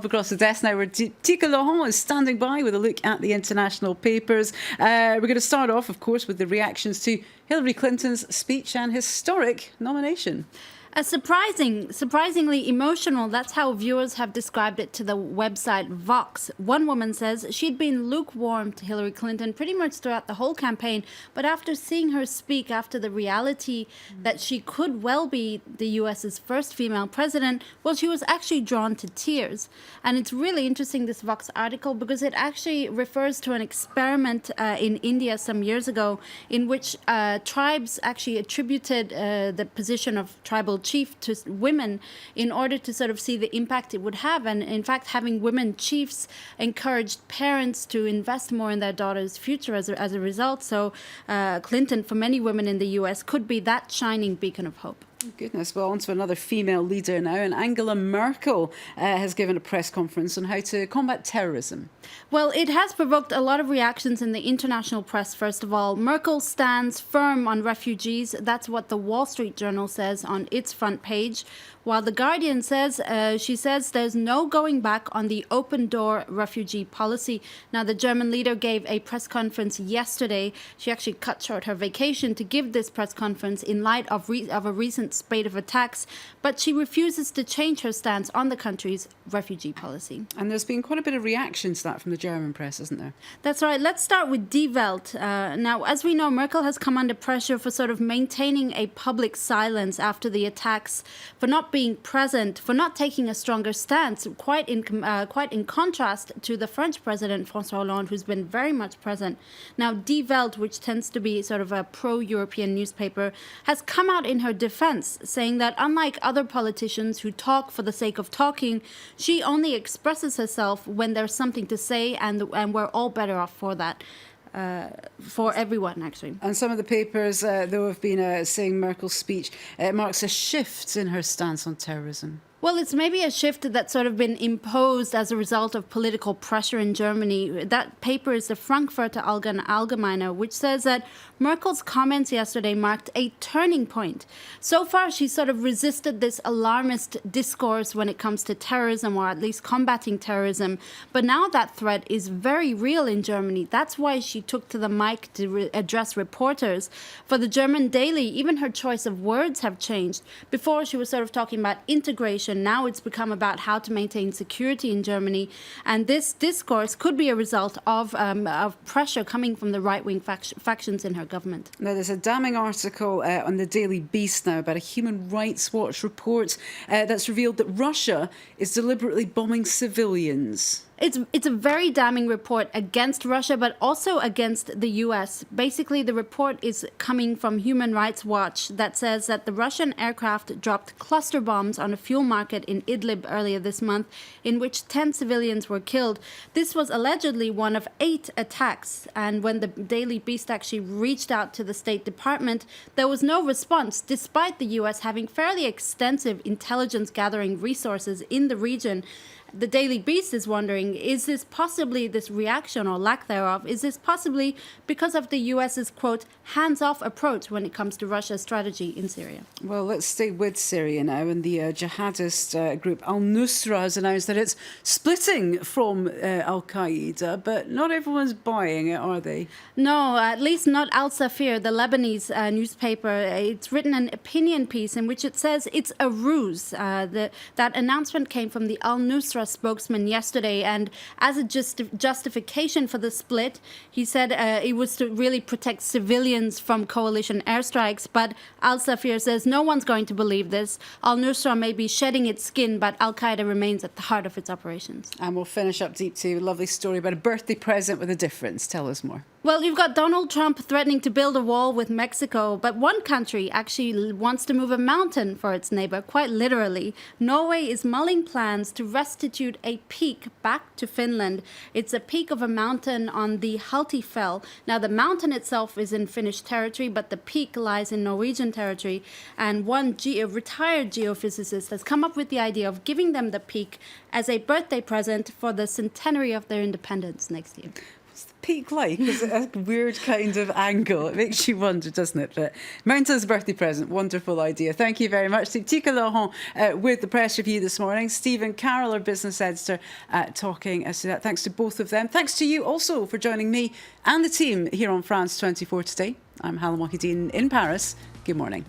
Across the desk now, where Tika Laurent is standing by with a look at the international papers. We're going to start off, of course, with the reactions to Hillary Clinton's speech and historic nomination. Surprisingly emotional. That's how viewers have described it to the website Vox. One woman says she'd been lukewarm to Hillary Clinton pretty much throughout the whole campaign, but after seeing her speak, after the reality that she could well be the US's first female president, well, she was actually drawn to tears. And it's really interesting, this Vox article, because it actually refers to an experiment in India some years ago in which tribes actually attributed the position of tribal chief to women in order to sort of see the impact it would have. And in fact, having women chiefs encouraged parents to invest more in their daughters' future as a result. So Clinton, for many women in the US, could be that shining beacon of hope. Goodness. Well, on to another female leader now. And Angela Merkel has given a press conference on how to combat terrorism. Well, it has provoked a lot of reactions in the international press, first of all. Merkel stands firm on refugees. That's what the Wall Street Journal says on its front page. While The Guardian says, she says there's no going back on the open door refugee policy. Now, the German leader gave a press conference yesterday. She actually cut short her vacation to give this press conference in light of a recent spate of attacks, but she refuses to change her stance on the country's refugee policy. And there's been quite a bit of reaction to that from the German press, isn't there? That's right. Let's start with Die Welt. Now, as we know, Merkel has come under pressure for sort of maintaining a public silence after the attacks, for not being present, for not taking a stronger stance, quite in contrast to the French president, François Hollande, who's been very much present. Now, Die Welt, which tends to be sort of a pro-European newspaper, has come out in her defense, saying that unlike other politicians who talk for the sake of talking, she only expresses herself when there's something to say, and we're all better off for that. For everyone, actually. And some of the papers, though, have been saying Merkel's speech marks a shift in her stance on terrorism. Well, it's maybe a shift that's sort of been imposed as a result of political pressure in Germany. That paper is the Frankfurter Allgemeine, which says that Merkel's comments yesterday marked a turning point. So far, she sort of resisted this alarmist discourse when it comes to terrorism, or at least combating terrorism. But now that threat is very real in Germany. That's why she took to the mic to address reporters. For the German Daily, even her choice of words have changed. Before, she was sort of talking about integration. Now it's become about how to maintain security in Germany. And this discourse could be a result of pressure coming from the right-wing factions in her government. Now, there's a damning article on the Daily Beast now about a Human Rights Watch report that's revealed that Russia is deliberately bombing civilians. It's a very damning report against Russia, but also against the US. Basically, the report is coming from Human Rights Watch that says that the Russian aircraft dropped cluster bombs on a fuel market in Idlib earlier this month, in which 10 civilians were killed. This was allegedly one of 8 attacks. And when the Daily Beast actually reached out to the State Department, there was no response, despite the US having fairly extensive intelligence gathering resources in the region. The Daily Beast is wondering, is this possibly, this reaction or lack thereof, is this possibly because of the US's, quote, hands-off approach when it comes to Russia's strategy in Syria? Well, let's stay with Syria now. And the jihadist group al-Nusra has announced that it's splitting from al-Qaeda, but not everyone's buying it, are they? No, at least not Safir, the Lebanese newspaper. It's written an opinion piece in which it says it's a ruse. That announcement came from the al-Nusra spokesman yesterday, and as a justification for the split, he said it was to really protect civilians from coalition airstrikes. But Safir says no one's going to believe this. Al-Nusra may be shedding its skin, but Al-Qaeda remains at the heart of its operations. And we'll finish up deep to a lovely story about a birthday present with a difference. Tell us more. Well, you've got Donald Trump threatening to build a wall with Mexico, but one country actually wants to move a mountain for its neighbor, quite literally. Norway is mulling plans to restitute a peak back to Finland. It's a peak of a mountain on the Haltifell. Now, the mountain itself is in Finnish territory, but the peak lies in Norwegian territory. And one retired geophysicist has come up with the idea of giving them the peak as a birthday present for the centenary of their independence next year. peak like? Is it a weird kind of angle? It makes you wonder, doesn't it? But Mountain's birthday present, wonderful idea. Thank you very much to Tika Laurent with the press review this morning. Stephen Carroll, our business editor, talking us to that. Thanks to both of them. Thanks to you also for joining me and the team here on France 24 today. I'm Helen Wahideen in Paris. Good morning.